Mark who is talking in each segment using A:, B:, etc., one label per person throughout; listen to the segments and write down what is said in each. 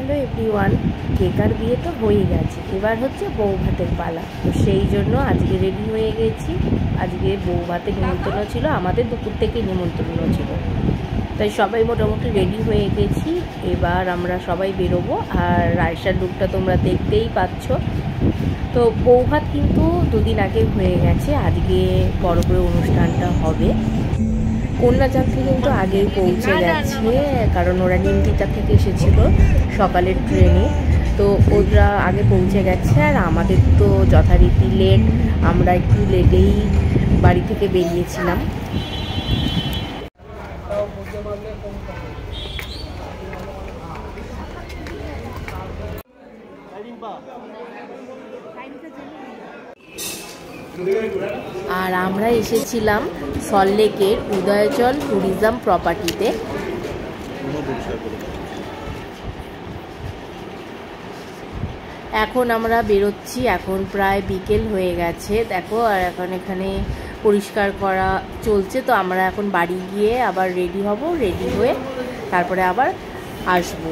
A: Hello everyone, কেকার বিয়ে তো হয়ে গেছে, এবার হচ্ছে বউ ভাতের পালা। তো সেই জন্য আজকে রেডি হয়ে গেছি। আজকে বউ ভাতের নিমন্ত্রণ ছিল, আমাদের দুপুর থেকে নিমন্ত্রণ ছিল, তাই সবাই মোটামুটি রেডি হয়ে গেছি। এবার আমরা সবাই বেরোবো। আর রায়সার লুকটা তোমরা দেখতেই পাচ্ছ। তো বউ ভাত কিন্তু দুদিন আগে হয়ে গেছে, আজকে বড় করে অনুষ্ঠানটা হবে। কন্যাযাত্রী কিন্তু আগেই পৌঁছে গেছে, কারণ ওরা নিমতিতা থেকে এসেছিল সকালের ট্রেনে। তো ওরা আগে পৌঁছে গেছে, আর আমাদের তো যথারীতি লেট, আমরা একটু লেটেই বাড়ি থেকে বেরিয়েছিলাম। আর আমরা এসেছিলাম সল্টলেকের উদয়চল ট্যুরিজম প্রপার্টিতে। এখন আমরা বেরোচ্ছি, এখন প্রায় বিকেল হয়ে গেছে দেখো। আর এখন এখানে পরিষ্কার করা চলছে। তো আমরা এখন বাড়ি গিয়ে আবার রেডি হব, রেডি হয়ে তারপরে আবার আসবো।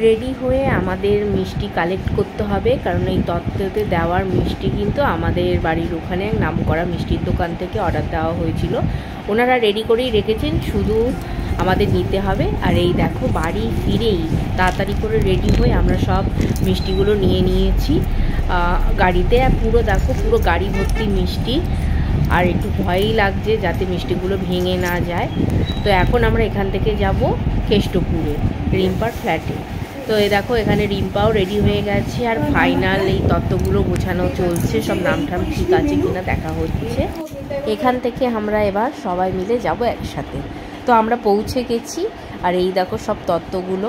A: রেডি হয়ে আমাদের মিষ্টি কালেক্ট করতে হবে, কারণ এই তত্ত্বতে দেওয়ার মিষ্টি কিন্তু আমাদের বাড়ির ওখানে নামকরা মিষ্টির দোকান থেকে অর্ডার দেওয়া হয়েছিল। ওনারা রেডি করেই রেখেছেন, শুধু আমাদের নিতে হবে। আর এই দেখো, বাড়ি ফিরেই তাড়াতাড়ি করে রেডি হয়ে আমরা সব মিষ্টিগুলো নিয়ে নিয়েছি গাড়িতে। পুরো দেখো, পুরো গাড়ি ভর্তি মিষ্টি। আর একটু ভয়ই লাগছে যাতে মিষ্টিগুলো ভেঙে না যায়। তো এখন আমরা এখান থেকে যাব কেষ্টপুরে, রিম্পার ফ্ল্যাটে। তো এই দেখো, এখানে রিম্পাও রেডি হয়ে গেছে। আর ফাইনাল এই তত্ত্বগুলো গোছানো চলছে, সব নামঠাম ঠিক আছে কিনা দেখা হচ্ছে। এখান থেকে আমরা এবার সবাই মিলে যাব একসাথে। তো আমরা পৌঁছে গেছি। আর এই দেখো সব তত্ত্বগুলো,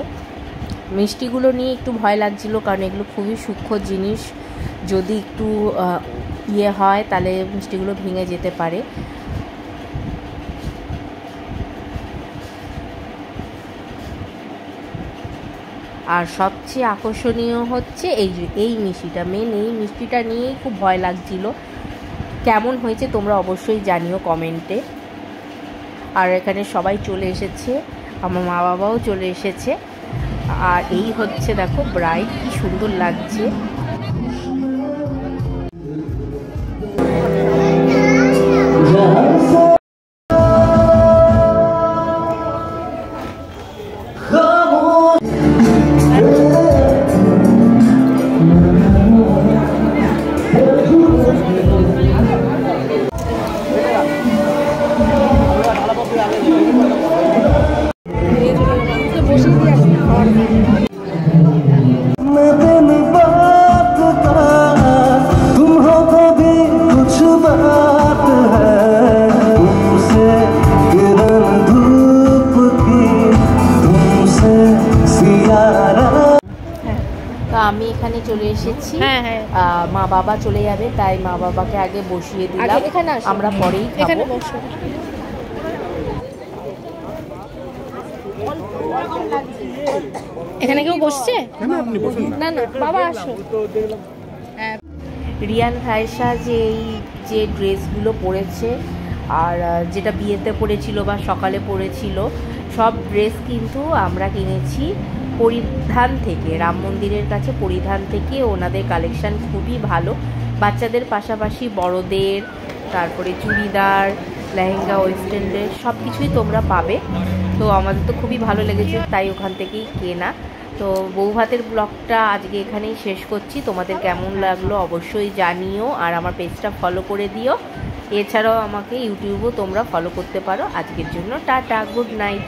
A: মিষ্টিগুলো নিয়ে একটু ভয় লাগছিল, কারণ এগুলো খুবই সূক্ষ্ম জিনিস, যদি একটু ইয়ে হয় তাহলে মিষ্টিগুলো ভেঙে যেতে পারে। আর সবচেয়ে আকর্ষণীয় হচ্ছে এই মিষ্টিটা, মেন এই মিষ্টিটা নিয়েই খুব ভয় লাগছিল। কেমন হয়েছে তোমরা অবশ্যই জানিও কমেন্টে। আর এখানে সবাই চলে এসেছে, আমার মা বাবাও চলে এসেছে। আর এই হচ্ছে দেখো ব্রাইড, কি সুন্দর লাগছে। আমি এখানে চলে এসেছি, মা বাবা চলে যাবে, তাই মা বাবাকে আগে বসিয়ে দিলাম, আমরা পরেই খাবো।
B: এখানে কেউ বসছে? না না, বাবা আসো।
A: রিয়ান রায়সা যে ড্রেসগুলো পরেছে, আর যেটা বিয়েতে পরেছিল বা সকালে পরেছিল, সব ড্রেস কিন্তু আমরা কিনেছি পরিধান থেকে, রাম মন্দিরের কাছে পরিধান থেকে। ওনাদের কালেকশান খুবই ভালো, বাচ্চাদের পাশাপাশি বড়দের, তারপরে চুড়িদার, লেহেঙ্গা, ওয়েস্টার্ন ড্রেস সব কিছুই তোমরা পাবে। তো আমাদের তো খুবই ভালো লেগেছে, তাই ওখান থেকেই কেনা। তো বউ ভাতের ব্লগটা আজকে এখানেই শেষ করছি। তোমাদের কেমন লাগলো অবশ্যই জানিও, আর আমার পেজটা ফলো করে দিও। এছাড়াও আমাকে ইউটিউবও তোমরা ফলো করতে পারো। আজকের জন্য টাটা, গুড নাইট।